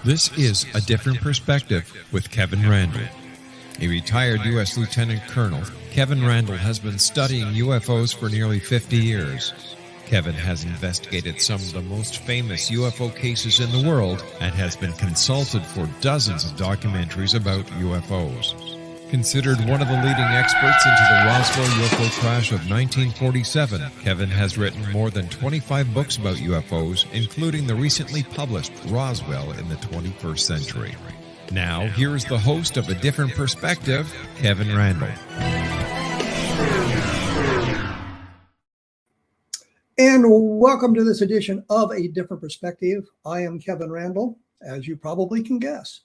This is A Different Perspective with Kevin Randle. A retired U.S. Lieutenant Colonel, Kevin Randle has been studying UFOs for nearly 50 years. Kevin has investigated some of the most famous UFO cases in the world and has been consulted for dozens of documentaries about UFOs. Considered one of the leading experts into the Roswell UFO crash of 1947, Kevin has written more than 25 books about UFOs, including the recently published Roswell in the 21st Century. Now, here is the host of A Different Perspective, Kevin Randle. And welcome to this edition of A Different Perspective. I am Kevin Randle, as you probably can guess.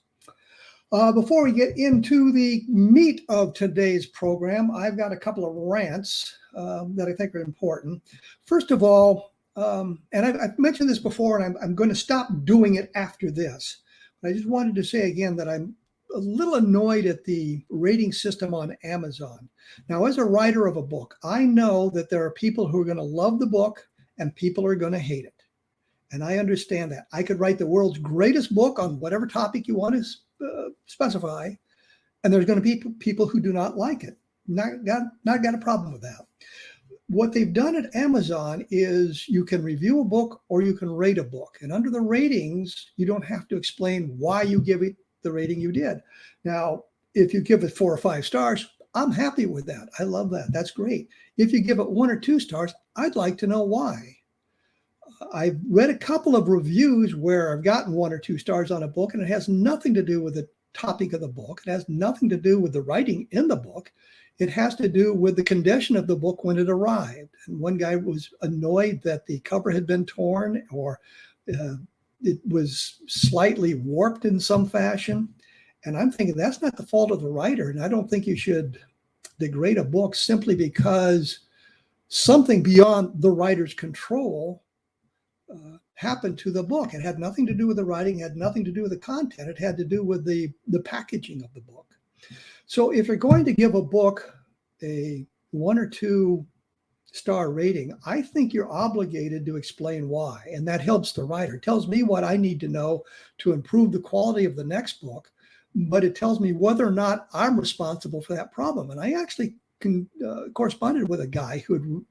Before we get into the meat of today's program, I've got a couple of rants that I think are important. First of all, and I've mentioned this before, and I'm going to stop doing it after this. But I just wanted to say again that I'm a little annoyed at the rating system on Amazon. Now, as a writer of a book, I know that there are people who are going to love the book and people are going to hate it. And I understand that. I could write the world's greatest book on whatever topic you want to specify, and there's going to be people who do not like it. Not got a problem with that. What they've done at Amazon is you can review a book or you can rate a book. And under the ratings, you don't have to explain why you give it the rating you did. Now, if you give it 4 or 5 stars, I'm happy with that. I love that. That's great. If you give it 1 or 2 stars, I'd like to know why. I've read a couple of reviews where I've gotten 1 or 2 stars on a book, and it has nothing to do with the topic of the book. It has nothing to do with the writing in the book. It has to do with the condition of the book when it arrived. And one guy was annoyed that the cover had been torn or it was slightly warped in some fashion. And I'm thinking that's not the fault of the writer. And I don't think you should degrade a book simply because something beyond the writer's control happened to the book. It had nothing to do with the writing, had nothing to do with the content. It had to do with the packaging of the book. So if you're going to give a book a 1 or 2 star rating, I think you're obligated to explain why. And that helps the writer. It tells me what I need to know to improve the quality of the next book, but it tells me whether or not I'm responsible for that problem. And I actually corresponded with a guy who had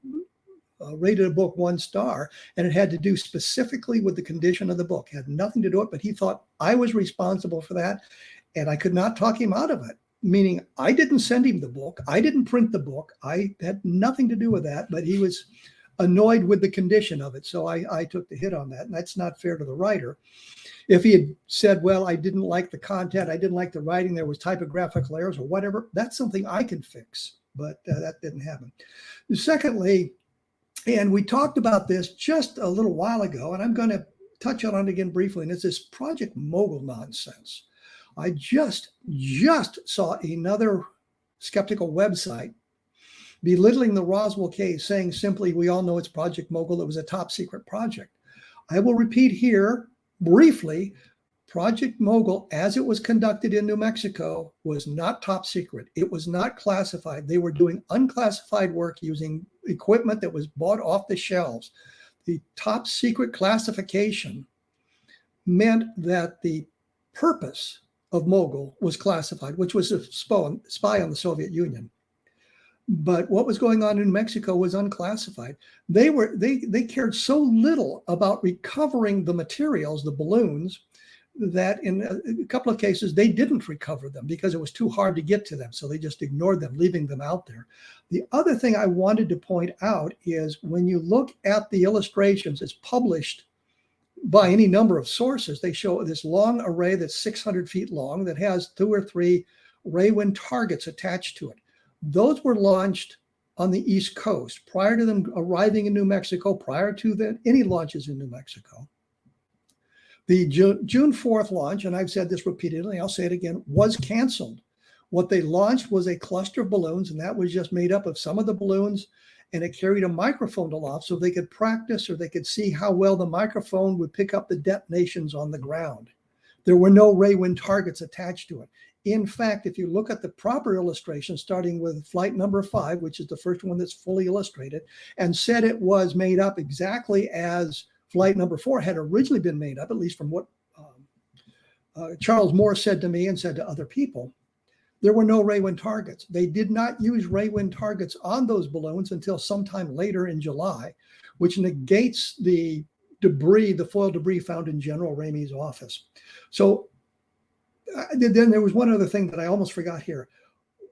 rated a book 1 star, and it had to do specifically with the condition of the book. It had nothing to do with it, but he thought I was responsible for that, and I could not talk him out of it, meaning I didn't send him the book. I didn't print the book. I had nothing to do with that, but he was annoyed with the condition of it, so I took the hit on that, and that's not fair to the writer. If he had said, well, I didn't like the content, I didn't like the writing, there was typographical errors or whatever, that's something I can fix, but that didn't happen. Secondly, and we talked about this just a little while ago, and I'm going to touch on it again briefly, and it's this Project Mogul nonsense. I just saw another skeptical website belittling the Roswell case, saying simply, we all know it's Project Mogul. It was a top secret project. I will repeat here briefly, Project Mogul, as it was conducted in New Mexico, was not top secret. It was not classified. They were doing unclassified work using equipment that was bought off the shelves. The top secret classification meant that the purpose of Mogul was classified, which was to spy on the Soviet Union. But what was going on in New Mexico was unclassified. They cared so little about recovering the materials, the balloons, that in a couple of cases, they didn't recover them because it was too hard to get to them. So they just ignored them, leaving them out there. The other thing I wanted to point out is when you look at the illustrations, it's published by any number of sources. They show this long array that's 600 feet long that has 2 or 3 Ray-Wind targets attached to it. Those were launched on the East Coast prior to them arriving in New Mexico, prior to any launches in New Mexico. The June 4th launch, and I've said this repeatedly, I'll say it again, was canceled. What they launched was a cluster of balloons, and that was just made up of some of the balloons, and it carried a microphone aloft so they could practice or they could see how well the microphone would pick up the detonations on the ground. There were no Ray-Wind targets attached to it. In fact, if you look at the proper illustration, starting with flight number 5, which is the first one that's fully illustrated, and said it was made up exactly as flight number 4 had originally been made up, at least from what Charles Moore said to me and said to other people, there were no ray wind targets. They did not use ray wind targets on those balloons until sometime later in July, which negates the debris, the foil debris found in General Ramey's office. So then there was one other thing that I almost forgot here.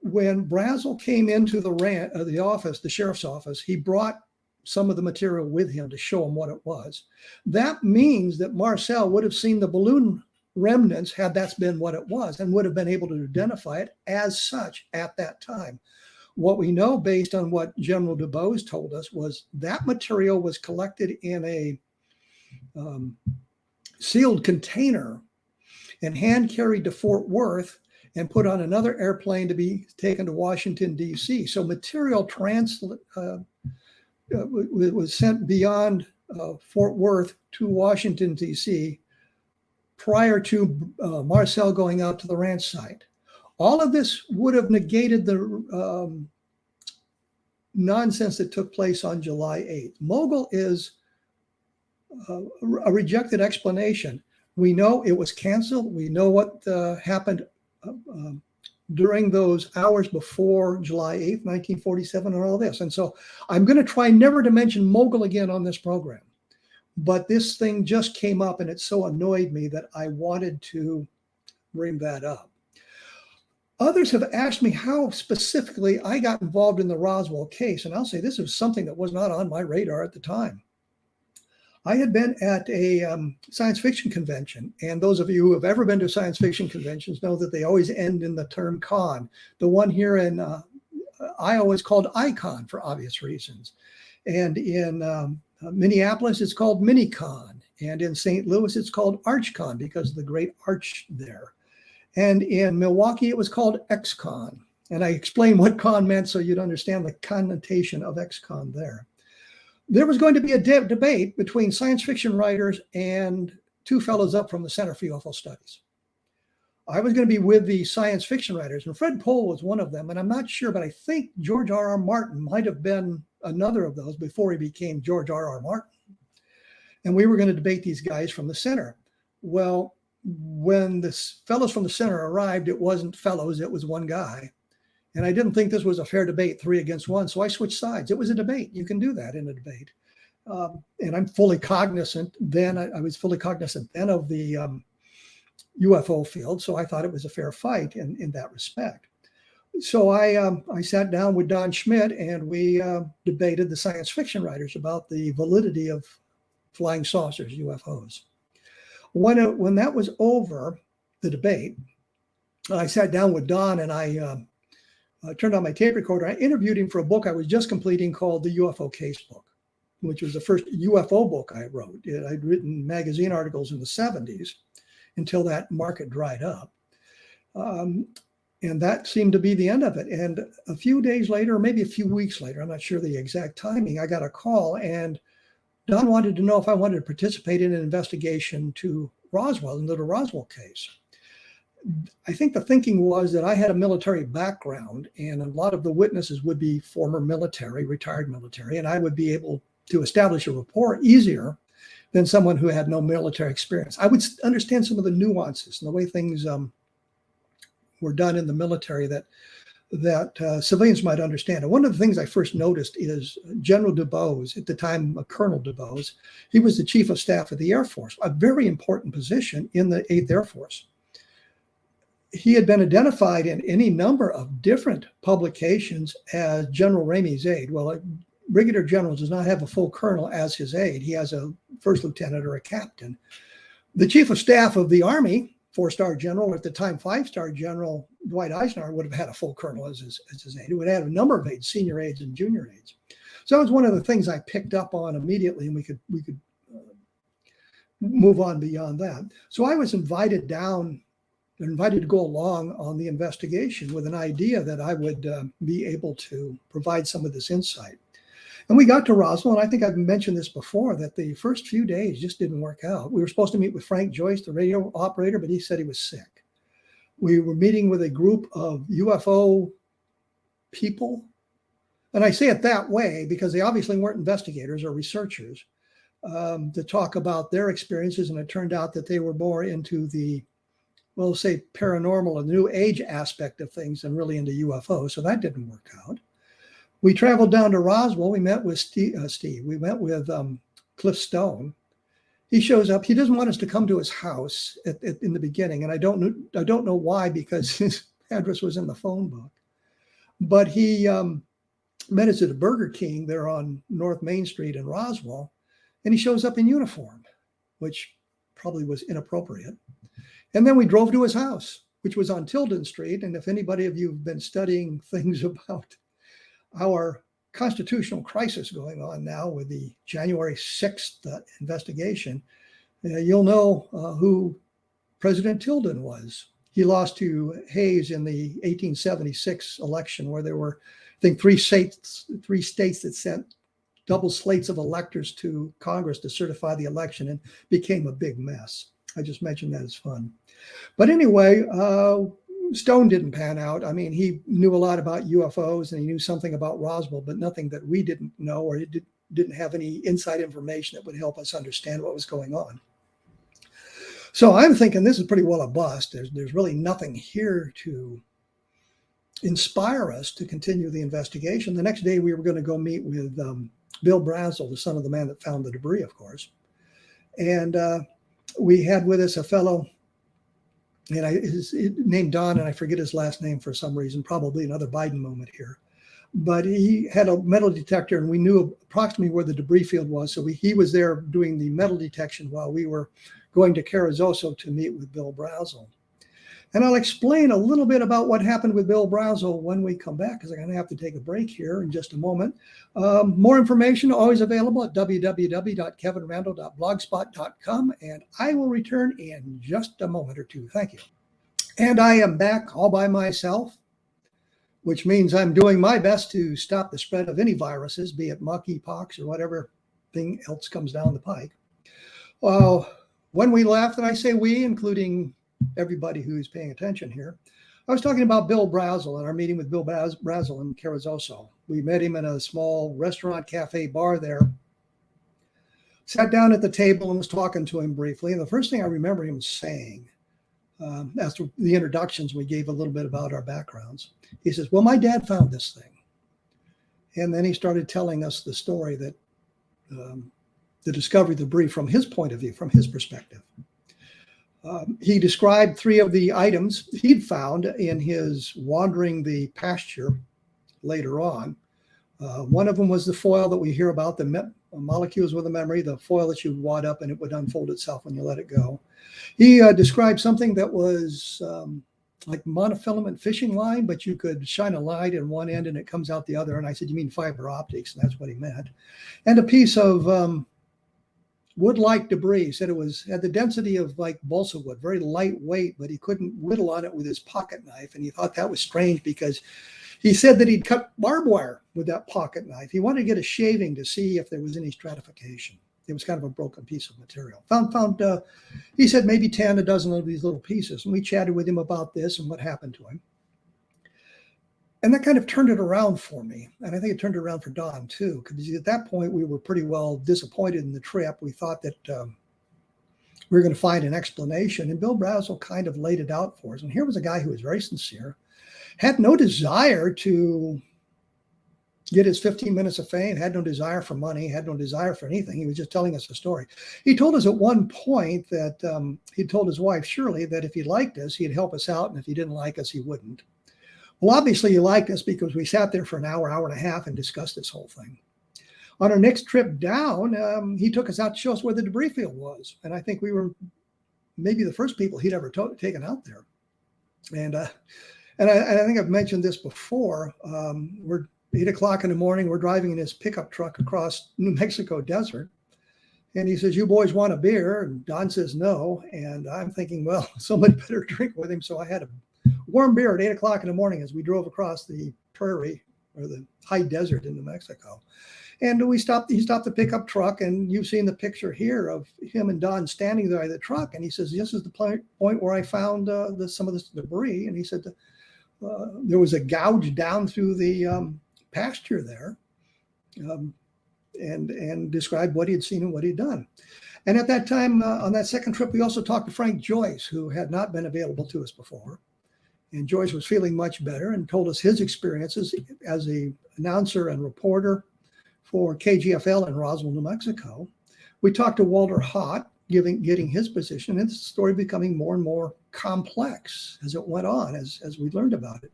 When Brazel came into the office, the sheriff's office, he brought some of the material with him to show him what it was. That means that Marcel would have seen the balloon remnants had that been what it was, and would have been able to identify it as such at that time. What we know based on what General DuBose told us was that material was collected in a sealed container and hand carried to Fort Worth and put on another airplane to be taken to Washington, D.C. So material was sent beyond Fort Worth to Washington, D.C. prior to Marcel going out to the ranch site. All of this would have negated the nonsense that took place on July 8th. Mogul is a rejected explanation. We know it was canceled. We know what happened during those hours before July 8th, 1947, and all this. And so I'm going to try never to mention Mogul again on this program. But this thing just came up and it so annoyed me that I wanted to bring that up. Others have asked me how specifically I got involved in the Roswell case. And I'll say this is something that was not on my radar at the time. I had been at a science fiction convention, and those of you who have ever been to science fiction conventions know that they always end in the term con. The one here in Iowa is called Icon for obvious reasons. And in Minneapolis, it's called Minicon. And in St. Louis, it's called ArchCon because of the great arch there. And in Milwaukee, it was called XCon. And I explained what con meant so you'd understand the connotation of XCon there. There was going to be a debate between science fiction writers and two fellows up from the Center for UFO Studies. I was going to be with the science fiction writers, and Fred Pohl was one of them. And I'm not sure, but I think George R.R. Martin might have been another of those before he became George R.R. Martin. And we were going to debate these guys from the center. Well, when the fellows from the center arrived, it wasn't fellows, it was one guy. And I didn't think this was a fair debate, 3 against 1. So I switched sides. It was a debate. You can do that in a debate. And I'm fully cognizant then. I was fully cognizant then of the UFO field. So I thought it was a fair fight in that respect. So I sat down with Don Schmidt and we debated the science fiction writers about the validity of flying saucers, UFOs. When that was over, the debate, I sat down with Don and I turned on my tape recorder. I interviewed him for a book I was just completing called The UFO Case Book, which was the first UFO book I wrote. I'd written magazine articles in the 70s until that market dried up. And that seemed to be the end of it. And a few days later, or maybe a few weeks later, I'm not sure the exact timing, I got a call and Don wanted to know if I wanted to participate in an investigation to Roswell, into the Roswell case. I think the thinking was that I had a military background and a lot of the witnesses would be former military, retired military, and I would be able to establish a rapport easier than someone who had no military experience. I would understand some of the nuances and the way things were done in the military that civilians might understand. And one of the things I first noticed is General DuBose, at the time Colonel DuBose, he was the chief of staff of the Air Force, a very important position in the 8th Air Force. He had been identified in any number of different publications as General Ramey's aide. Well, a brigadier general does not have a full colonel as his aide. He has a first lieutenant or a captain. The chief of staff of the Army, 4-star general, or at the time 5-star general, Dwight Eisenhower would have had a full colonel as his aide. He would have a number of aides, senior aides and junior aides. So that was one of the things I picked up on immediately, and we could move on beyond that. So I was invited to go along on the investigation with an idea that I would be able to provide some of this insight. And we got to Roswell, and I think I've mentioned this before, that the first few days just didn't work out. We were supposed to meet with Frank Joyce, the radio operator, but he said he was sick. We were meeting with a group of UFO people. And I say it that way because they obviously weren't investigators or researchers, to talk about their experiences. And it turned out that they were more into the we'll say, paranormal and new age aspect of things and really into UFOs. So that didn't work out. We traveled down to Roswell. We met with Steve. We met with Cliff Stone. He shows up. He doesn't want us to come to his house in the beginning, and I don't know why, because his address was in the phone book. But he met us at a Burger King there on North Main Street in Roswell, and he shows up in uniform, which probably was inappropriate. And then we drove to his house, which was on Tilden Street. And if anybody of you have been studying things about our constitutional crisis going on now with the January 6th investigation, you'll know who President Tilden was. He lost to Hayes in the 1876 election, where there were, I think, three states that sent double slates of electors to Congress to certify the election, and became a big mess. I just mentioned that as fun. But anyway, Stone didn't pan out. I mean, he knew a lot about UFOs and he knew something about Roswell, but nothing that we didn't know, or didn't have any inside information that would help us understand what was going on. So I'm thinking this is pretty well a bust. There's really nothing here to inspire us to continue the investigation. The next day we were going to go meet with Bill Brazel, the son of the man that found the debris, of course. And we had with us a fellow, and his named Don, and I forget his last name for some reason, probably another Biden moment here. But he had a metal detector, and we knew approximately where the debris field was. So he was there doing the metal detection while we were going to Carrizozo to meet with Bill Brazel. And I'll explain a little bit about what happened with Bill Brazel when we come back, because I'm going to have to take a break here in just a moment. More information always available at www.kevinrandle.blogspot.com, and I will return in just a moment or two. Thank you. And I am back all by myself, which means I'm doing my best to stop the spread of any viruses, be it monkeypox or whatever thing else comes down the pike. When we left, and I say we, including everybody who's paying attention here, I was talking about Bill Brazel and our meeting with Bill Brazel in Carrizozo. We met him in a small restaurant, cafe, bar there. Sat down at the table and was talking to him briefly. And the first thing I remember him saying, after the introductions, we gave a little bit about our backgrounds. He says, well, my dad found this thing. And then he started telling us the story that the discovery of the debris from his point of view, from his perspective. He described three of the items he'd found in his wandering the pasture later on. One of them was the foil that we hear about, the molecules with a memory, the foil that you wad up and it would unfold itself when you let it go. He described something that was like monofilament fishing line, but you could shine a light in one end and it comes out the other. And I said, you mean fiber optics? And that's what he meant. And a piece of wood-like debris. He said it had the density of like balsa wood, very lightweight, but he couldn't whittle on it with his pocket knife. And he thought that was strange because he said that he'd cut barbed wire with that pocket knife. He wanted to get a shaving to see if there was any stratification. It was kind of a broken piece of material. He said maybe 10, a dozen of these little pieces. And we chatted with him about this and what happened to him. And that kind of turned it around for me. And I think it turned it around for Don too, because at that point we were pretty well disappointed in the trip. We thought that we were going to find an explanation. And Bill Brazel kind of laid it out for us. And here was a guy who was very sincere, had no desire to get his 15 minutes of fame, had no desire for money, had no desire for anything. He was just telling us a story. He told us at one point that he told his wife, Shirley, that if he liked us, he'd help us out. And if he didn't like us, he wouldn't. Well, obviously he liked us because we sat there for an hour, hour and a half and discussed this whole thing. On our next trip down, he took us out to show us where the debris field was. And I think we were maybe the first people he'd ever taken out there. And I think I've mentioned this before. We're 8 o'clock in the morning. We're driving in his pickup truck across New Mexico desert. And he says, you boys want a beer? And Don says no. And I'm thinking, well, somebody better drink with him. So I had a warm beer at 8 o'clock in the morning as we drove across the prairie or the high desert in New Mexico. And he stopped the pickup truck, and you've seen the picture here of him and Don standing there by the truck. And he says, this is the point where I found some of this debris. And he said there was a gouge down through the pasture there. and described what he had seen and what he'd done. And at that time, on that second trip, we also talked to Frank Joyce, who had not been available to us before. And Joyce was feeling much better and told us his experiences as an announcer and reporter for KGFL in Roswell, New Mexico. We talked to Walter Hott, getting his position, and the story becoming more and more complex as it went on, as we learned about it.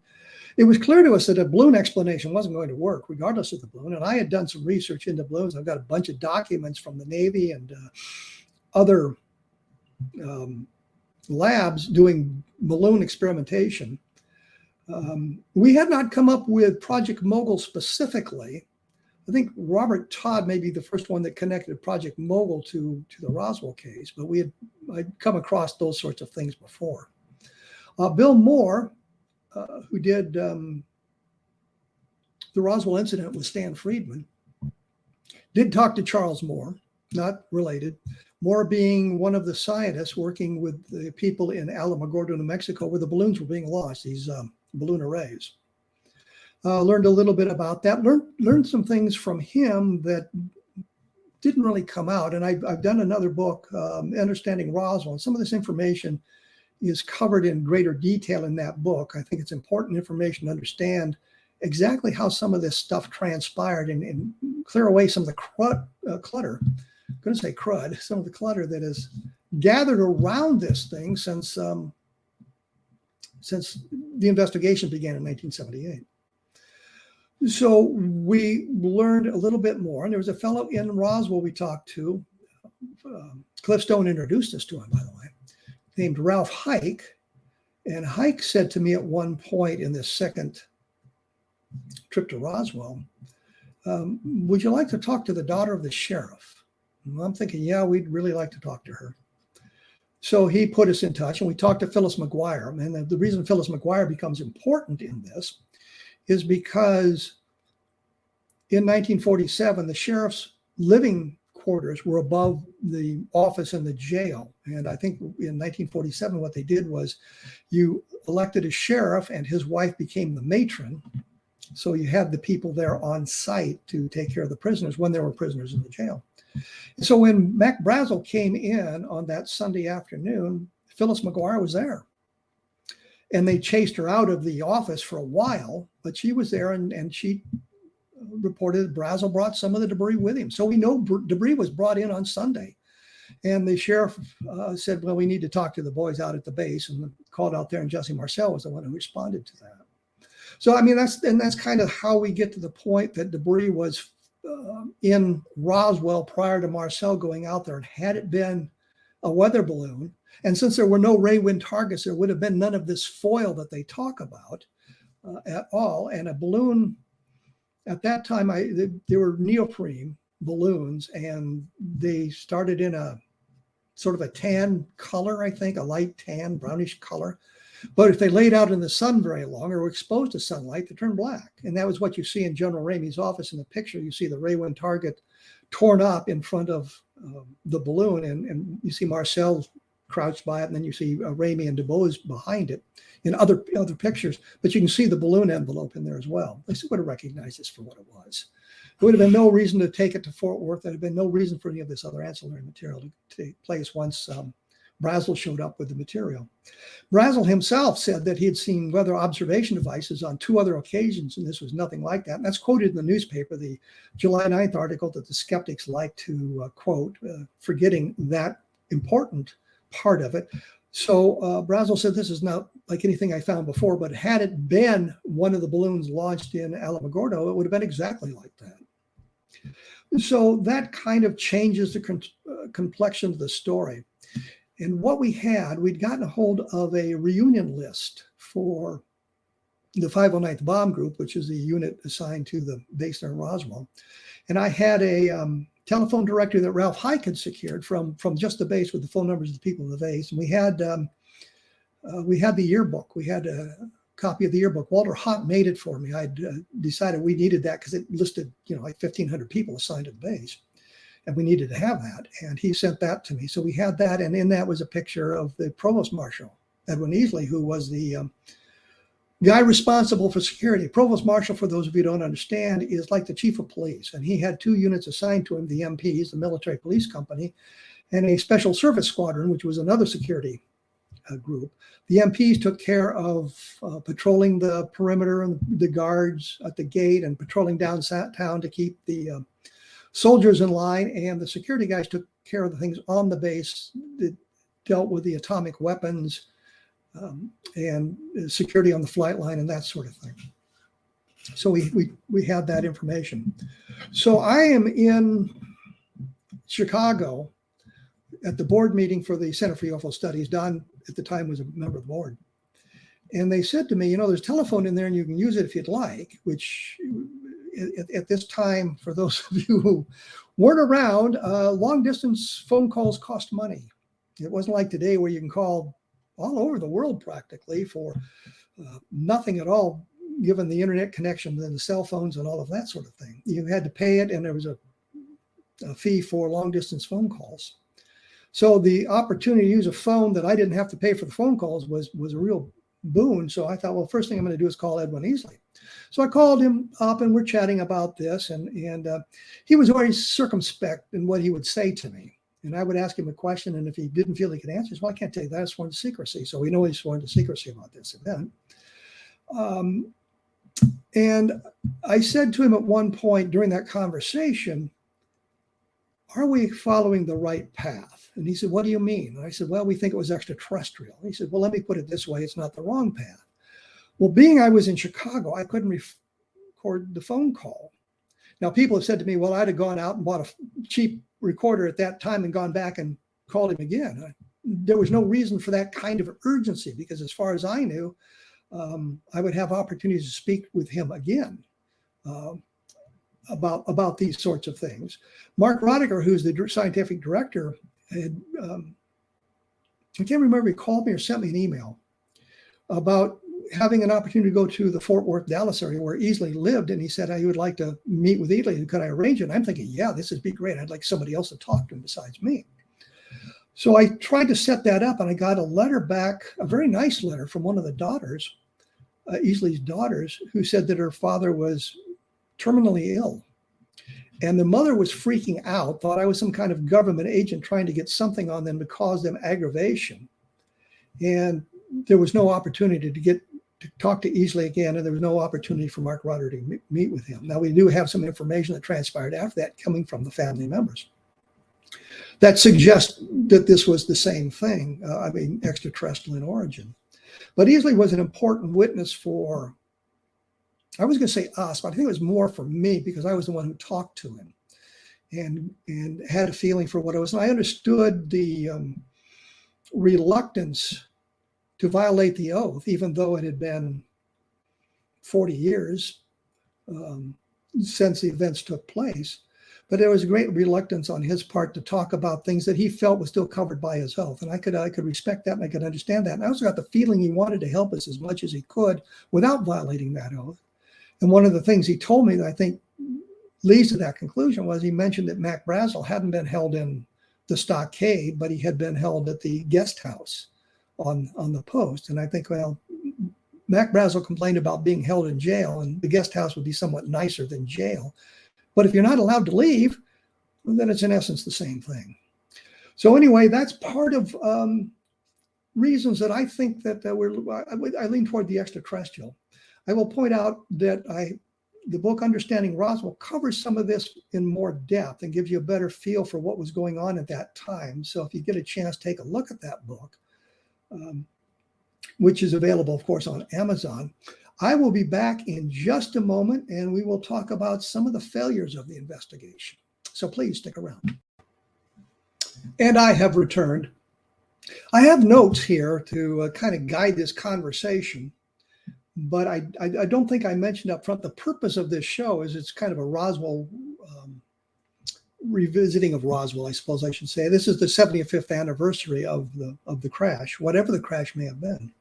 It was clear to us that a balloon explanation wasn't going to work, regardless of the balloon. And I had done some research into balloons. I've got a bunch of documents from the Navy and other labs doing balloon experimentation. We had not come up with Project Mogul specifically. I think Robert Todd may be the first one that connected Project Mogul to the Roswell case, but I'd come across those sorts of things before. Bill Moore, who did the Roswell incident with Stan Friedman, did talk to Charles Moore, not related. Moore being one of the scientists working with the people in Alamogordo, New Mexico, where the balloons were being launched, these balloon arrays. Learned a little bit about that, learned some things from him that didn't really come out. And I've done another book, Understanding Roswell, and some of this information is covered in greater detail in that book. I think it's important information to understand exactly how some of this stuff transpired and clear away some of the clutter. I'm going to say crud, some of the clutter that has gathered around this thing since the investigation began in 1978. So we learned a little bit more. And there was a fellow in Roswell we talked to. Cliff Stone introduced us to him, by the way, named Ralph Hike. And Hike said to me at one point in this second trip to Roswell, would you like to talk to the daughter of the sheriff? And I'm thinking, yeah, we'd really like to talk to her. So he put us in touch, and we talked to Phyllis McGuire. And the reason Phyllis McGuire becomes important in this is because in 1947, the sheriff's living quarters were above the office in the jail. And I think in 1947, what they did was you elected a sheriff and his wife became the matron. So you had the people there on site to take care of the prisoners when there were prisoners in the jail. So when Mac Brazel came in on that Sunday afternoon, Phyllis McGuire was there. And they chased her out of the office for a while, but she was there and she reported Brazel brought some of the debris with him. So we know debris was brought in on Sunday. And the sheriff said, well, we need to talk to the boys out at the base, and called out there, and Jesse Marcel was the one who responded to that. So, I mean, that's kind of how we get to the point that debris was in Roswell prior to Marcel going out there. And had it been a weather balloon, and since there were no ray wind targets, there would have been none of this foil that they talk about at all. And a balloon, at that time, they were neoprene balloons, and they started in a sort of a tan color, I think, a light tan, brownish color. But if they laid out in the sun very long or were exposed to sunlight, they turned black. And that was what you see in General Ramey's office in the picture. You see the ray wind target torn up in front of the balloon, and you see Marcel crouched by it, and then you see Ramey and DuBose behind it in other pictures. But you can see the balloon envelope in there as well. They would have recognized this for what it was. There would have been no reason to take it to Fort Worth. There would have been no reason for any of this other ancillary material to take place once Brazel showed up with the material. Brazel himself said that he had seen weather observation devices on 2 other occasions, and this was nothing like that. And that's quoted in the newspaper, the July 9th article that the skeptics like to quote, forgetting that important part of it. So Brazel said, this is not like anything I found before, but had it been one of the balloons launched in Alamogordo, it would have been exactly like that. So that kind of changes the complexion of the story. And what we'd gotten a hold of a reunion list for the 509th Bomb Group, which is the unit assigned to the base there in Roswell. And I had a telephone directory that Ralph Hike had secured from just the base with the phone numbers of the people in the base. And we had the yearbook. We had a copy of the yearbook. Walter Hott made it for me. I'd decided we needed that because it listed, like 1,500 people assigned to the base. And we needed to have that. And he sent that to me. So we had that. And in that was a picture of the provost marshal, Edwin Easley, who was the guy responsible for security. Provost Marshal, for those of you who don't understand, is like the chief of police. And he had 2 units assigned to him, the MPs, the Military Police Company, and a special service squadron, which was another security group. The MPs took care of patrolling the perimeter and the guards at the gate and patrolling downtown to keep the soldiers in line. And the security guys took care of the things on the base that dealt with the atomic weapons and security on the flight line and that sort of thing. So we had that information. So I am in Chicago at the board meeting for the Center for UFO Studies. Don, at the time, was a member of the board. And they said to me, there's telephone in there and you can use it if you'd like, which at this time, for those of you who weren't around, long distance phone calls cost money. It wasn't like today where you can call all over the world practically for nothing at all, given the internet connection and the cell phones and all of that sort of thing. You had to pay it, and there was a fee for long distance phone calls. So the opportunity to use a phone that I didn't have to pay for the phone calls was a real boon. So I thought, well, first thing I'm going to do is call Edwin Easley. So I called him up and we're chatting about this. And he was always circumspect in what he would say to me. And I would ask him a question. And if he didn't feel he could answer, well, I can't tell you that. I sworn to secrecy. So we know he's sworn to secrecy about this event. And I said to him at one point during that conversation, are we following the right path? And he said, what do you mean? And I said, well, we think it was extraterrestrial. And he said, well, let me put it this way. It's not the wrong path. Well, being I was in Chicago, I couldn't record the phone call. Now, people have said to me, well, I'd have gone out and bought a cheap recorder at that time and gone back and called him again. There was no reason for that kind of urgency because as far as I knew, I would have opportunities to speak with him again. About these sorts of things. Mark Rodiger, who's the scientific director, had, I can't remember if he called me or sent me an email about having an opportunity to go to the Fort Worth, Dallas area where Easley lived. And he said, I would like to meet with Easley. Could I arrange it? And I'm thinking, yeah, this would be great. I'd like somebody else to talk to him besides me. So I tried to set that up and I got a letter back, a very nice letter from one of the daughters, Easley's daughters, who said that her father was terminally ill. And the mother was freaking out, thought I was some kind of government agent trying to get something on them to cause them aggravation. And there was no opportunity to talk to Easley again, and there was no opportunity for Mark Rodder to meet with him. Now, we do have some information that transpired after that coming from the family members that suggests that this was the same thing, extraterrestrial in origin. But Easley was an important witness for, I was going to say us, but I think it was more for me because I was the one who talked to him and had a feeling for what it was. And I understood the reluctance to violate the oath, even though it had been 40 years since the events took place. But there was a great reluctance on his part to talk about things that he felt was still covered by his oath. And I could respect that and I could understand that. And I also got the feeling he wanted to help us as much as he could without violating that oath. And one of the things he told me that I think leads to that conclusion was he mentioned that Mac Brazel hadn't been held in the stockade, but he had been held at the guest house on the post. And I think, well, Mac Brazel complained about being held in jail, and the guest house would be somewhat nicer than jail. But if you're not allowed to leave, then it's in essence the same thing. So anyway, that's part of reasons that I think that I lean toward the extraterrestrial. I will point out that the book Understanding Roswell covers some of this in more depth and gives you a better feel for what was going on at that time. So if you get a chance, take a look at that book, which is available, of course, on Amazon. I will be back in just a moment, and we will talk about some of the failures of the investigation. So please stick around. And I have returned. I have notes here to kind of guide this conversation. But I don't think I mentioned up front, the purpose of this show is it's kind of a Roswell, revisiting of Roswell, I suppose I should say. This is the 75th anniversary of the crash, whatever the crash may have been.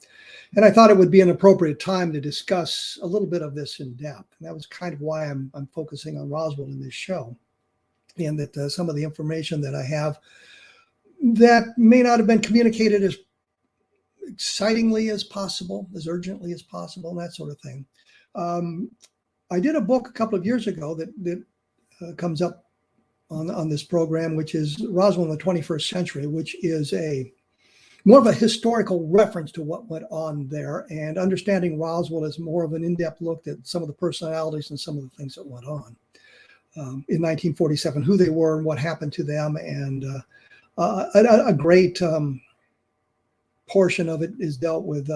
And I thought it would be an appropriate time to discuss a little bit of this in depth. And that was kind of why I'm focusing on Roswell in this show. And that some of the information that I have that may not have been communicated as excitingly as possible, as urgently as possible, and that sort of thing. I did a book a couple of years ago that comes up on this program, which is Roswell in the 21st Century, which is more of a historical reference to what went on there. And understanding Roswell is more of an in-depth look at some of the personalities and some of the things that went on in 1947, who they were and what happened to them. And a great portion of it is dealt with,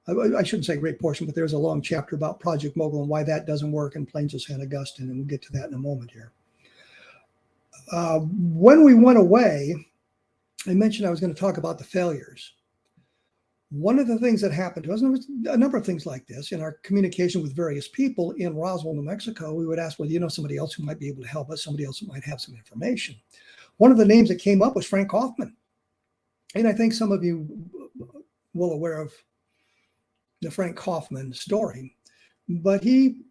I shouldn't say great portion, but there's a long chapter about Project Mogul and why that doesn't work in Plains of St. Augustine. And we'll get to that in a moment here. When we went away, I mentioned I was going to talk about the failures. One of the things that happened to us, and there was a number of things like this in our communication with various people in Roswell, New Mexico, we would ask, well, you know somebody else who might be able to help us, somebody else who might have some information. One of the names that came up was Frank Kaufman. And I think some of you well aware of the Frank Kaufman story, but he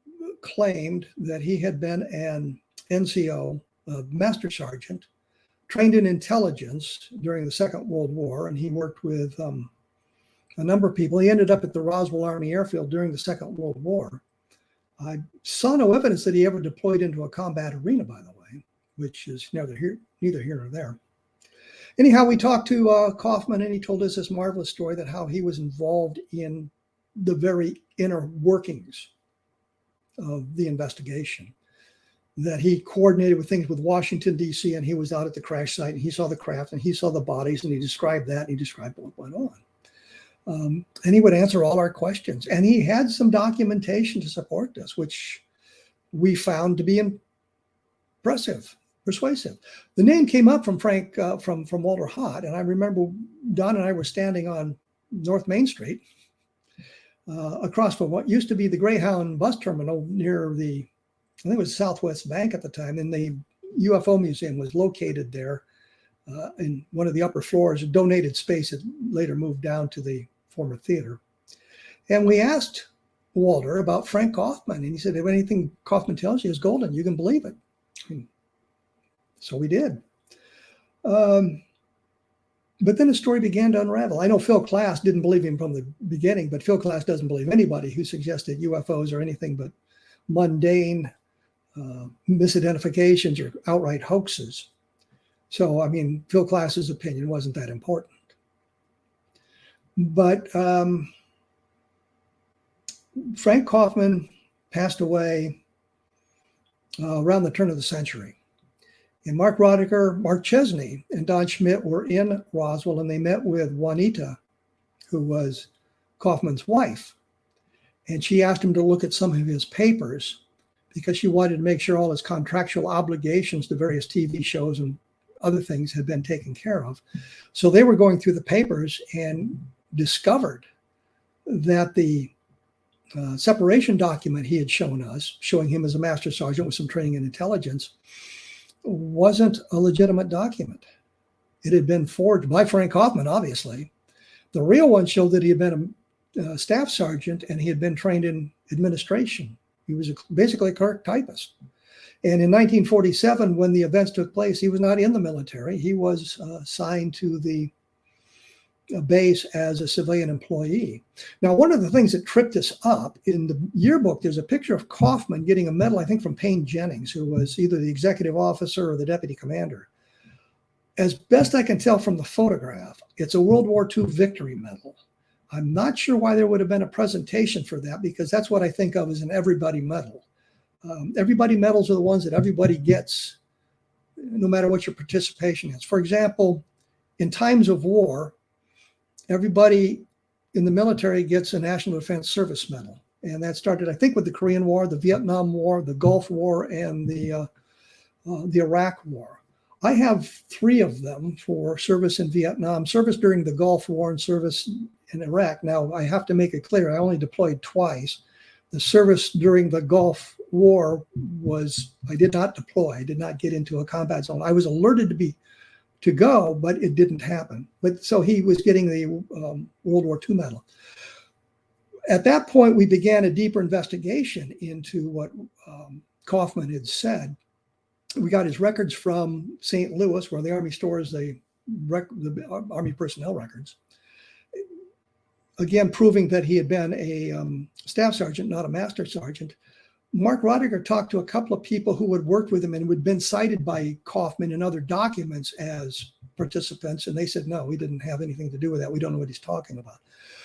claimed that he had been an NCO, a Master Sergeant, trained in intelligence during the Second World War, and he worked with a number of people. He ended up at the Roswell Army Airfield during the Second World War. I saw no evidence that he ever deployed into a combat arena, by the way, which is neither here nor there. Anyhow, we talked to Kaufman, and he told us this marvelous story that how he was involved in the very inner workings of the investigation, that he coordinated with things with Washington, D.C., and he was out at the crash site, and he saw the craft, and he saw the bodies, and he described that, and he described what went on. And he would answer all our questions. And he had some documentation to support this, which we found to be persuasive. The name came up from Frank, from Walter Hott, and I remember Don and I were standing on North Main Street, across from what used to be the Greyhound bus terminal near I think it was Southwest Bank at the time, and the UFO Museum was located there in one of the upper floors, a donated space that later moved down to the former theater. And we asked Walter about Frank Kaufman, and he said, if anything Kaufman tells you is golden, you can believe it. And so we did. But then the story began to unravel. I know Phil Klass didn't believe him from the beginning, but Phil Klass doesn't believe anybody who suggested UFOs are anything but mundane misidentifications or outright hoaxes. So, I mean, Phil Klass's opinion wasn't that important. But Frank Kaufman passed away around the turn of the century. And Mark Rodiker, Mark Chesney, and Don Schmidt were in Roswell, and they met with Juanita, who was Kaufman's wife. And she asked him to look at some of his papers because she wanted to make sure all his contractual obligations to various TV shows and other things had been taken care of. So they were going through the papers and discovered that the separation document he had shown us, showing him as a master sergeant with some training in intelligence, wasn't a legitimate document. It had been forged by Frank Kaufman, obviously. The real one showed that he had been a staff sergeant and he had been trained in administration. He was basically a clerk typist. And in 1947, when the events took place, he was not in the military. He was assigned to the base as a civilian employee. Now, one of the things that tripped us up, in the yearbook, there's a picture of Kaufman getting a medal, I think from Payne Jennings, who was either the executive officer or the deputy commander. As best I can tell from the photograph, it's a World War II victory medal. I'm not sure why there would have been a presentation for that, because that's what I think of as an everybody medal. Everybody medals are the ones that everybody gets, no matter what your participation is. For example, in times of war, everybody in the military gets a National Defense Service Medal. And that started, I think, with the Korean War, the Vietnam War, the Gulf War, and the Iraq War. I have 3 of them for service in Vietnam, service during the Gulf War, and service in Iraq. Now, I have to make it clear, I only deployed twice. The service during the Gulf War was, I did not deploy. I did not get into a combat zone. I was alerted to go, but it didn't happen. But so he was getting the World War II medal. At that point, we began a deeper investigation into what Kaufman had said. We got his records from St. Louis, where the Army stores the Army personnel records. again, proving that he had been a staff sergeant, not a master sergeant. Mark Roddiger talked to a couple of people who had worked with him and who had been cited by Kaufman in other documents as participants. And they said, no, we didn't have anything to do with that. We don't know what he's talking about.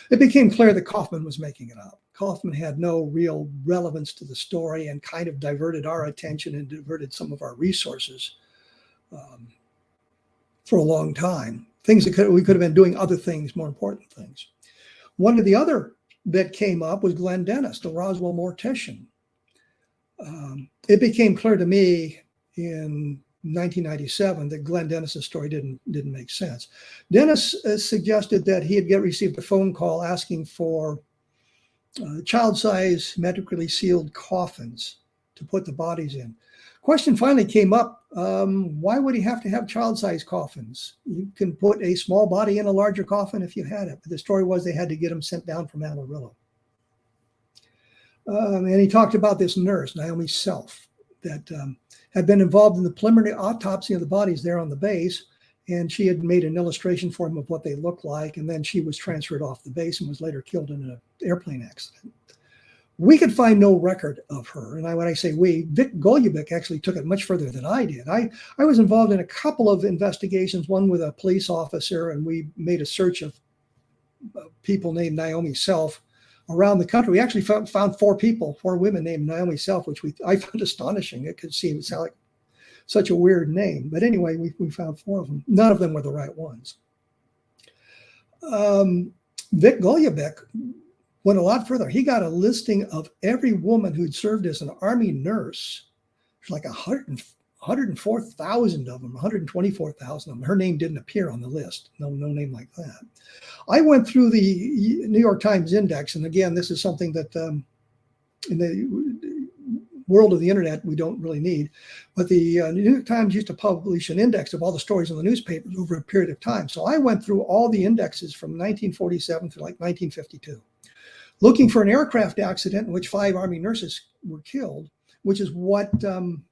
It became clear that Kaufman was making it up. Kaufman had no real relevance to the story and kind of diverted our attention and diverted some of our resources for a long time. Things that we could have been doing other things, more important things. One of the other that came up was Glenn Dennis, the Roswell mortician. It became clear to me in 1997 that Glenn Dennis's story didn't make sense. Dennis suggested that he had received a phone call asking for child-size medically sealed coffins to put the bodies in. Question finally came up, why would he have to have child-size coffins? You can put a small body in a larger coffin if you had it. But the story was they had to get him sent down from Amarillo. And he talked about this nurse, Naomi Self, that had been involved in the preliminary autopsy of the bodies there on the base. And she had made an illustration for him of what they looked like. And then she was transferred off the base and was later killed in an airplane accident. We could find no record of her. And when I say we, Vic Golubic actually took it much further than I did. I was involved in a couple of investigations, one with a police officer, and we made a search of people named Naomi Self around the country. We actually found four women named Naomi Self, which I found astonishing. It could sound like such a weird name. But anyway, we found four of them. None of them were the right ones. Vic Golubic went a lot further. He got a listing of every woman who'd served as an Army nurse. There's like 104,000 of them, 124,000 of them. Her name didn't appear on the list. No name like that. I went through the New York Times index. And again, this is something that in the world of the internet, we don't really need. But the New York Times used to publish an index of all the stories in the newspapers over a period of time. So I went through all the indexes from 1947 to like 1952. Looking for an aircraft accident in which 5 Army nurses were killed, which is what Glenn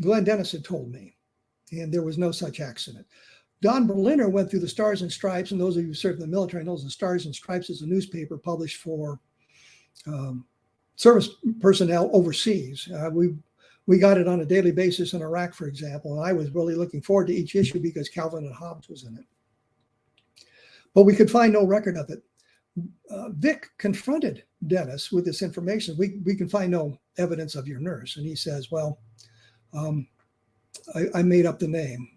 Dennis had told me. And there was no such accident. Don Berliner went through the Stars and Stripes, and those of you who served in the military knows the Stars and Stripes is a newspaper published for service personnel overseas. We got it on a daily basis in Iraq, for example, and I was really looking forward to each issue because Calvin and Hobbes was in it. But we could find no record of it. Vic confronted Dennis with this information. We can find no evidence of your nurse. And he says, well, I made up the name.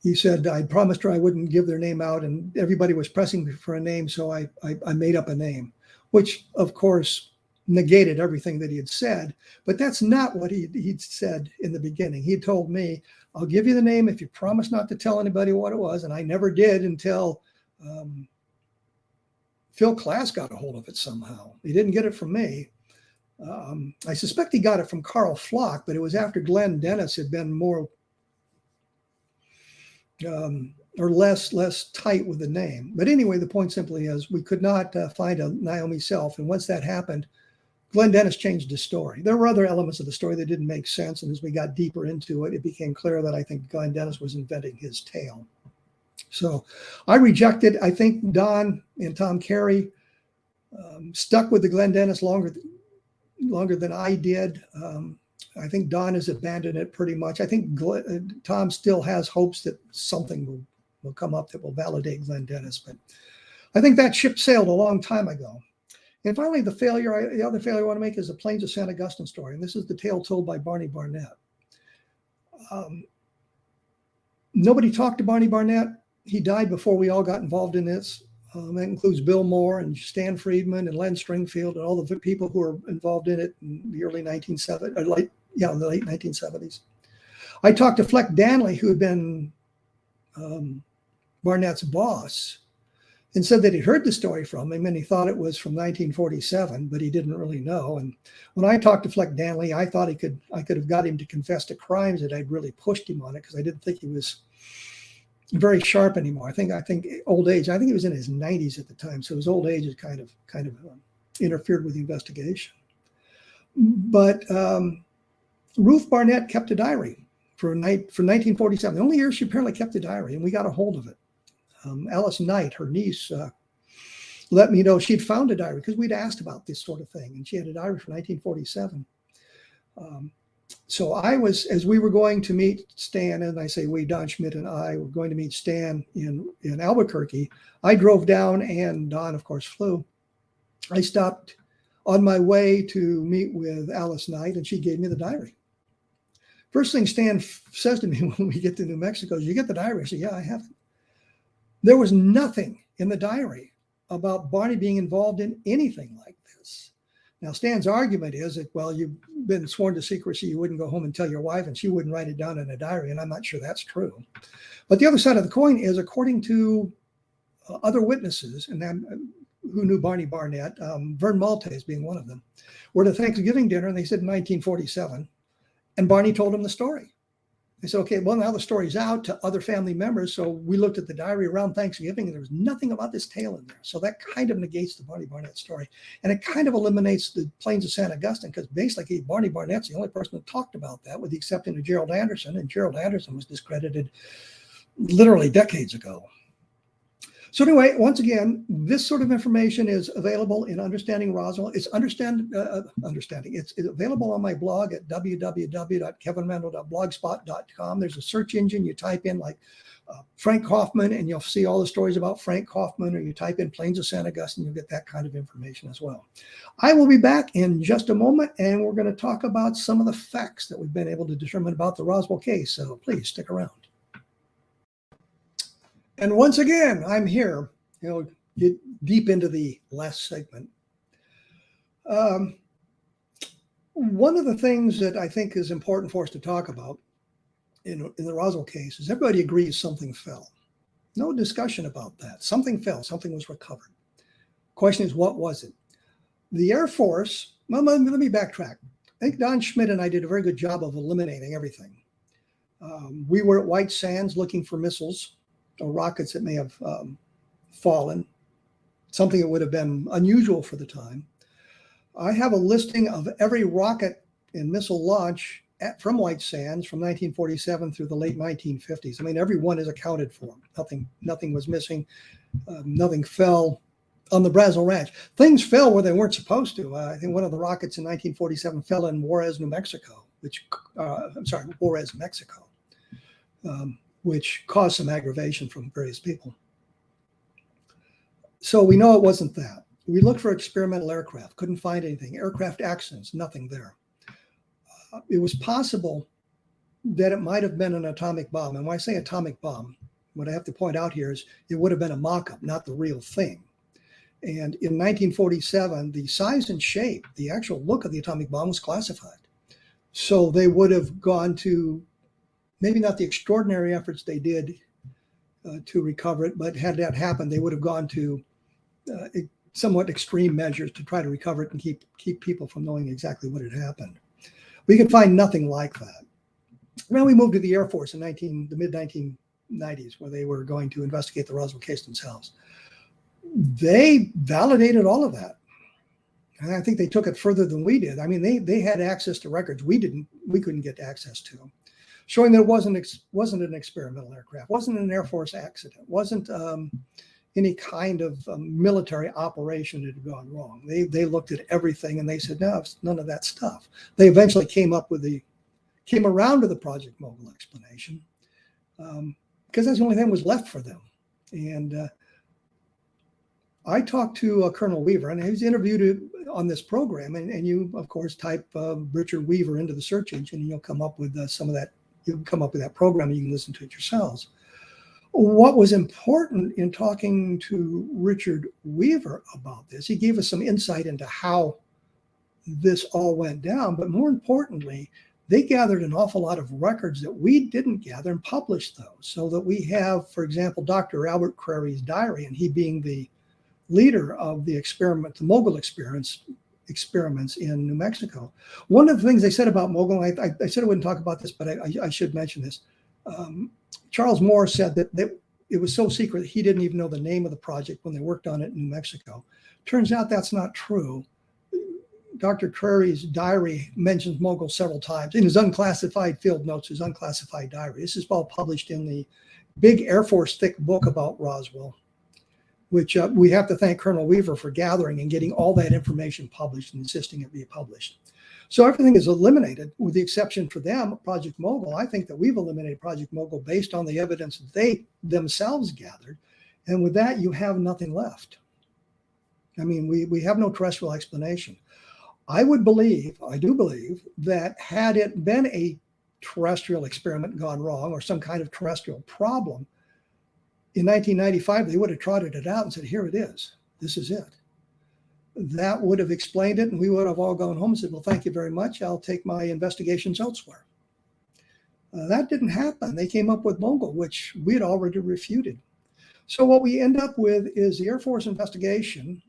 He said, I promised her I wouldn't give their name out, and everybody was pressing me for a name, so I made up a name, which, of course, negated everything that he had said. But that's not what he'd said in the beginning. He told me, I'll give you the name if you promise not to tell anybody what it was, and I never did until Phil Klass got a hold of it somehow. He didn't get it from me. I suspect he got it from Carl Flock, but it was after Glenn Dennis had been more or less tight with the name. But anyway, the point simply is we could not find a Naomi Self. And once that happened, Glenn Dennis changed his story. There were other elements of the story that didn't make sense. And as we got deeper into it, it became clear that I think Glenn Dennis was inventing his tale. So I rejected, I think Don and Tom Carey stuck with the Glenn Dennis longer than I did. I think Don has abandoned it pretty much. I think Tom still has hopes that something will come up that will validate Glenn Dennis. But I think that ship sailed a long time ago. And finally, the other failure I want to make is the Plains of St. Augustine story. And this is the tale told by Barney Barnett. Nobody talked to Barney Barnett. He died before we all got involved in this. That includes Bill Moore and Stan Friedman and Len Stringfield and all the people who were involved in it in the early 1970s, in the late 1970s. I talked to Fleck Danley, who had been Barnett's boss, and said that he'd heard the story from him and he thought it was from 1947, but he didn't really know. And when I talked to Fleck Danley, I thought I could have got him to confess to crimes that I'd really pushed him on it because I didn't think he was very sharp anymore. I think old age. I think he was in his 90s at the time, so his old age has kind of interfered with the investigation. But Ruth Barnett kept a diary for 1947. The only year she apparently kept a diary, and we got a hold of it. Alice Knight, her niece, let me know she'd found a diary because we'd asked about this sort of thing, and she had a diary from 1947. So I was, as we were going to meet Stan, and I say we, Don Schmidt and I were going to meet Stan in Albuquerque. I drove down, and Don, of course, flew. I stopped on my way to meet with Alice Knight, and she gave me the diary. First thing Stan says to me when we get to New Mexico is, "You get the diary?" I said, "Yeah, I have it." There was nothing in the diary about Barney being involved in anything like this. Now, Stan's argument is that, well, you've been sworn to secrecy. You wouldn't go home and tell your wife, and she wouldn't write it down in a diary. And I'm not sure that's true. But the other side of the coin is, according to other witnesses, and who knew Barney Barnett, Vern Maltese being one of them, were at a Thanksgiving dinner, and they said in 1947, and Barney told them the story. They said, okay, well, now the story's out to other family members. So we looked at the diary around Thanksgiving, and there was nothing about this tale in there. So that kind of negates the Barney Barnett story. And it kind of eliminates the Plains of San Augustine, because basically Barney Barnett's the only person that talked about that, with the exception of Gerald Anderson. And Gerald Anderson was discredited literally decades ago. So anyway, once again, this sort of information is available in Understanding Roswell. It's understanding. It's available on my blog at www.kevinrandle.blogspot.com. There's a search engine. You type in like Frank Kaufman, and you'll see all the stories about Frank Kaufman, or you type in Plains of San Augustine, you'll get that kind of information as well. I will be back in just a moment, and we're going to talk about some of the facts that we've been able to determine about the Roswell case. So please stick around. And once again, I'm here, get deep into the last segment. One of the things that I think is important for us to talk about in the Roswell case is everybody agrees something fell. No discussion about that. Something fell, something was recovered. Question is, what was it? The Air Force, well, let me backtrack. I think Don Schmidt and I did a very good job of eliminating everything. We were at White Sands looking for missiles or rockets that may have fallen, something that would have been unusual for the time. I have a listing of every rocket and missile launch from White Sands from 1947 through the late 1950s. I mean, every one is accounted for. Nothing was missing. Nothing fell on the Brazil Ranch. Things fell where they weren't supposed to. I think one of the rockets in 1947 fell in Juarez, New Mexico, Juarez, Mexico. Which caused some aggravation from various people. So we know it wasn't that. We looked for experimental aircraft, couldn't find anything. Aircraft accidents, nothing there. It was possible that it might have been an atomic bomb. And when I say atomic bomb, what I have to point out here is it would have been a mock-up, not the real thing. And in 1947, the size and shape, the actual look of the atomic bomb was classified. So they would have gone to maybe not the extraordinary efforts they did to recover it, but had that happened, they would have gone to somewhat extreme measures to try to recover it and keep people from knowing exactly what had happened. We could find nothing like that. Then we moved to the Air Force in the mid-1990s, where they were going to investigate the Roswell case themselves. They validated all of that. And I think they took it further than we did. I mean, they had access to records we couldn't get access to, showing that it wasn't an experimental aircraft, wasn't an Air Force accident, wasn't any kind of military operation that had gone wrong. They looked at everything and they said, no, it's none of that stuff. They eventually came around to the Project Mogul explanation, because that's the only thing that was left for them. And I talked to Colonel Weaver, and he was interviewed on this program. And you, of course, type Richard Weaver into the search engine, and you'll come up with some of that. You can come up with that program, and you can listen to it yourselves. What was important in talking to Richard Weaver about this, he gave us some insight into how this all went down. But more importantly, they gathered an awful lot of records that we didn't gather and published those. So that we have, for example, Dr. Albert Crary's diary, and he being the leader of the experiment, the Mogul experiments in New Mexico. One of the things they said about Mogul, I said I wouldn't talk about this, but I should mention this. Charles Moore said that it was so secret he didn't even know the name of the project when they worked on it in New Mexico. Turns out that's not true. Dr. Crary's diary mentions Mogul several times in his unclassified field notes, his unclassified diary. This is all published in the big Air Force thick book about Roswell, which we have to thank Colonel Weaver for gathering and getting all that information published and insisting it be published. So everything is eliminated with the exception for them, Project Mogul. I think that we've eliminated Project Mogul based on the evidence that they themselves gathered. And with that, you have nothing left. I mean, we have no terrestrial explanation. I do believe that had it been a terrestrial experiment gone wrong or some kind of terrestrial problem, in 1995, they would have trotted it out and said, here it is. This is it. That would have explained it, and we would have all gone home and said, well, thank you very much. I'll take my investigations elsewhere. That didn't happen. They came up with Mogul, which we had already refuted. So what we end up with is the Air Force investigation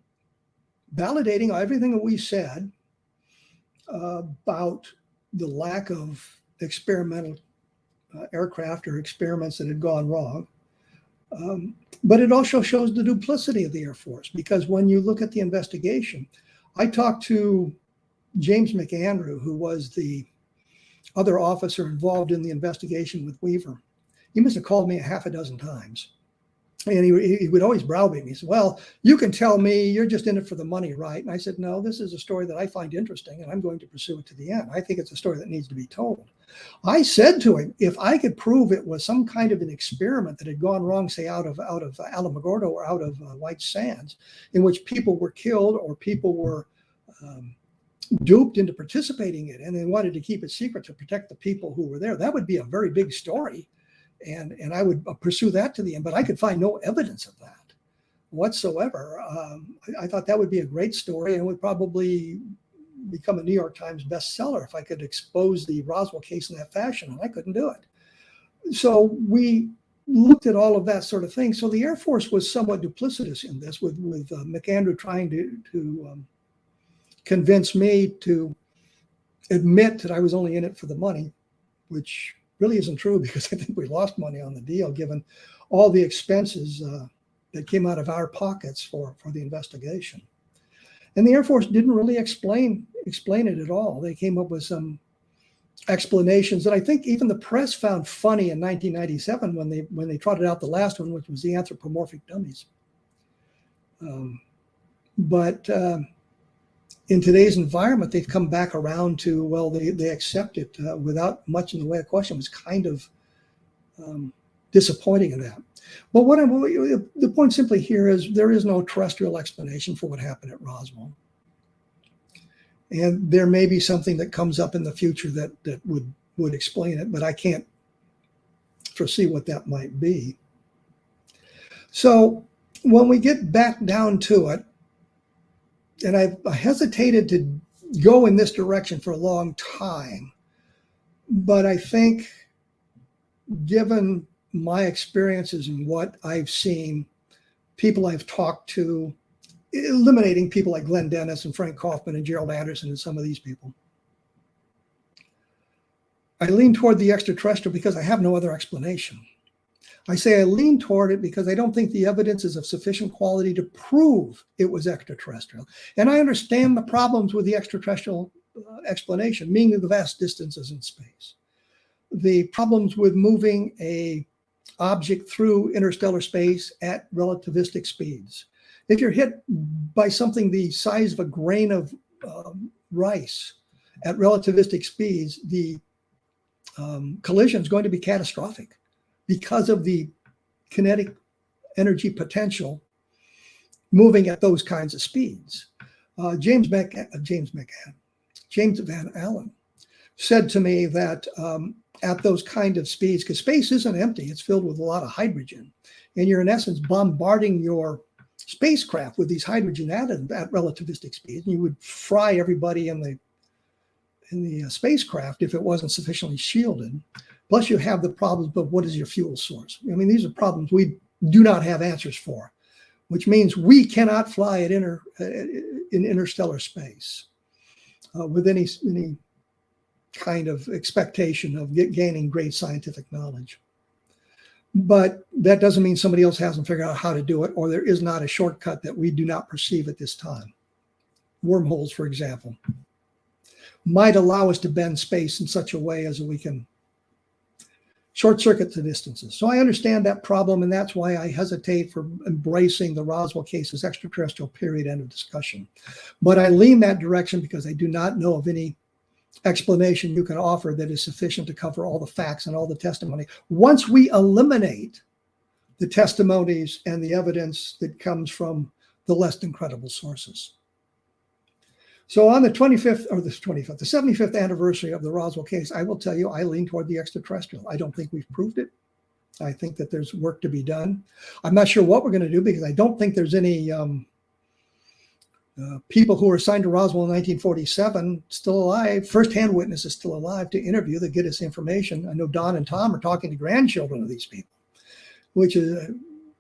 validating everything that we said about the lack of experimental aircraft or experiments that had gone wrong. But it also shows the duplicity of the Air Force, because when you look at the investigation, I talked to James McAndrew, who was the other officer involved in the investigation with Weaver. He must have called me a half a dozen times. And he would always browbeat me. He said, well, you can tell me you're just in it for the money, right? And I said, no, this is a story that I find interesting, and I'm going to pursue it to the end. I think it's a story that needs to be told. I said to him, if I could prove it was some kind of an experiment that had gone wrong, say out of Alamogordo or out of White Sands, in which people were killed or people were duped into participating in it, and they wanted to keep it secret to protect the people who were there, that would be a very big story. And I would pursue that to the end, but I could find no evidence of that whatsoever. I thought that would be a great story and would probably become a New York Times bestseller if I could expose the Roswell case in that fashion, and I couldn't do it. So we looked at all of that sort of thing. So the Air Force was somewhat duplicitous in this, with McAndrew trying to convince me to admit that I was only in it for the money, which really isn't true, because I think we lost money on the deal, given all the expenses that came out of our pockets for the investigation. And the Air Force didn't really explain it at all. They came up with some explanations that I think even the press found funny in 1997 when they trotted out the last one, which was the anthropomorphic dummies. But in today's environment, they've come back around to, well, they accept it without much in the way of question. It was kind of disappointing in that. But the point simply here is there is no terrestrial explanation for what happened at Roswell. And there may be something that comes up in the future that would explain it, but I can't foresee what that might be. So when we get back down to it, and I hesitated to go in this direction for a long time, but I think given my experiences and what I've seen, people I've talked to, eliminating people like Glenn Dennis and Frank Kaufman and Gerald Anderson and some of these people, I lean toward the extraterrestrial because I have no other explanation. I say I lean toward it because I don't think the evidence is of sufficient quality to prove it was extraterrestrial. And I understand the problems with the extraterrestrial explanation, meaning the vast distances in space, the problems with moving a object through interstellar space at relativistic speeds. If you're hit by something the size of a grain of rice at relativistic speeds, the collision is going to be catastrophic because of the kinetic energy potential moving at those kinds of speeds. James Van Allen said to me that at those kind of speeds, because space isn't empty, it's filled with a lot of hydrogen, and you're in essence bombarding your spacecraft with these hydrogen atoms at relativistic speeds, and you would fry everybody in the spacecraft if it wasn't sufficiently shielded. Plus you have the problems, but what is your fuel source? I mean, these are problems we do not have answers for, which means we cannot fly in interstellar space with any kind of expectation of gaining great scientific knowledge. But that doesn't mean somebody else hasn't figured out how to do it, or there is not a shortcut that we do not perceive at this time. Wormholes, for example, might allow us to bend space in such a way as we can short circuit the distances. So I understand that problem, and that's why I hesitate for embracing the Roswell case as extraterrestrial, period, end of discussion. But I lean that direction because I do not know of any explanation you can offer that is sufficient to cover all the facts and all the testimony. Once we eliminate the testimonies and the evidence that comes from the less than credible sources. So on the 75th anniversary of the Roswell case, I will tell you, I lean toward the extraterrestrial. I don't think we've proved it. I think that there's work to be done. I'm not sure what we're going to do because I don't think there's any people who were assigned to Roswell in 1947 still alive, first-hand witnesses still alive to interview that get us information. I know Don and Tom are talking to grandchildren of these people, which is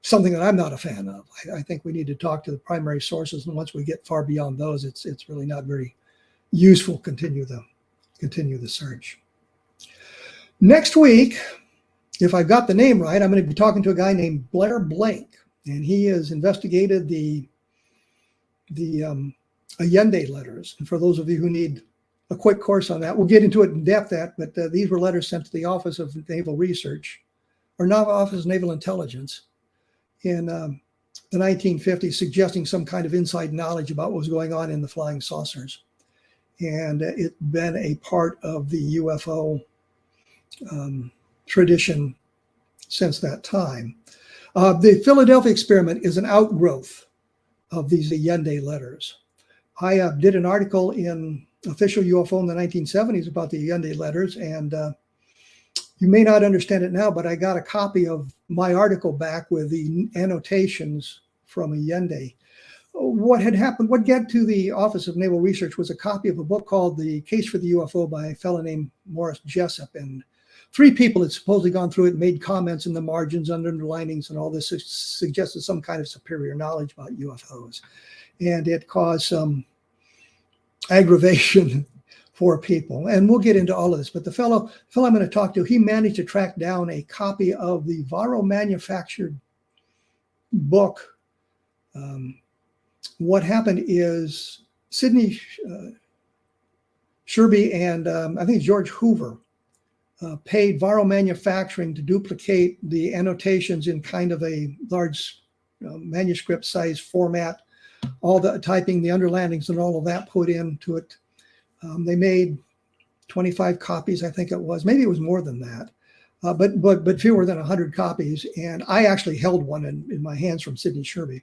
something that I'm not a fan of. I think we need to talk to the primary sources, and once we get far beyond those, it's really not very useful. Continue the search. Next week, if I've got the name right, I'm going to be talking to a guy named Blair Blake, and he has investigated the Allende letters. And for those of you who need a quick course on that, we'll get into it in depth. But these were letters sent to the Office of Naval Research, or Office of Naval Intelligence, in the 1950s, suggesting some kind of inside knowledge about what was going on in the flying saucers. And it's been a part of the UFO tradition since that time. The Philadelphia experiment is an outgrowth of these Allende letters. I did an article in Official UFO in the 1970s about the Allende letters, and you may not understand it now, but I got a copy of my article back with the annotations from Allende. What had happened, what got to the Office of Naval Research was a copy of a book called The Case for the UFO by a fellow named Morris Jessup. And 3 people had supposedly gone through it and made comments in the margins, underlinings, and all this suggested some kind of superior knowledge about UFOs. And it caused some aggravation for people. And we'll get into all of this. But the fellow I'm going to talk to, he managed to track down a copy of the Varro manufactured book. What happened is Sidney Sherby and I think George Hoover paid Varro Manufacturing to duplicate the annotations in kind of a large manuscript size format, all the typing, the underlinings and all of that put into it. They made 25 copies, I think it was. Maybe it was more than that, but fewer than 100 copies. And I actually held one in my hands from Sidney Sherby.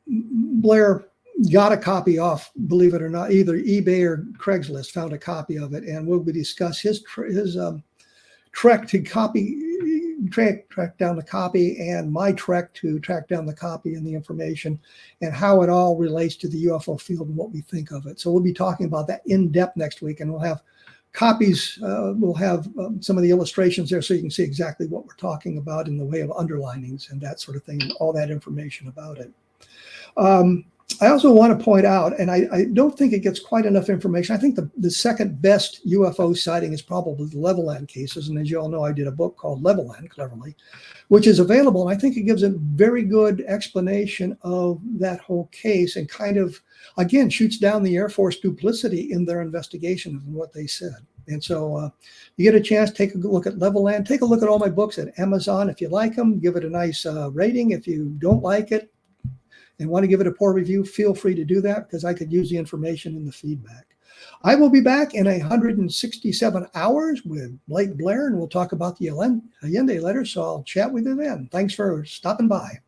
Blair got a copy off, believe it or not, either eBay or Craigslist, found a copy of it, and we'll discuss his trek to track down the copy and my trek to track down the copy and the information and how it all relates to the UFO field and what we think of it. So we'll be talking about that in depth next week, and we'll have copies. We'll have some of the illustrations there so you can see exactly what we're talking about in the way of underlinings and that sort of thing, and all that information about it. I also want to point out, and I don't think it gets quite enough information. I think the second best UFO sighting is probably the Levelland cases. And as you all know, I did a book called Levelland, cleverly, which is available. And I think it gives a very good explanation of that whole case and kind of, again, shoots down the Air Force duplicity in their investigation of what they said. And so you get a chance, take a look at Levelland. Take a look at all my books at Amazon. If you like them, give it a nice rating. If you don't like it, and want to give it a poor review, feel free to do that because I could use the information in the feedback. I will be back in 167 hours with Blake Blair, and we'll talk about the Allende letter. So I'll chat with you then. Thanks for stopping by.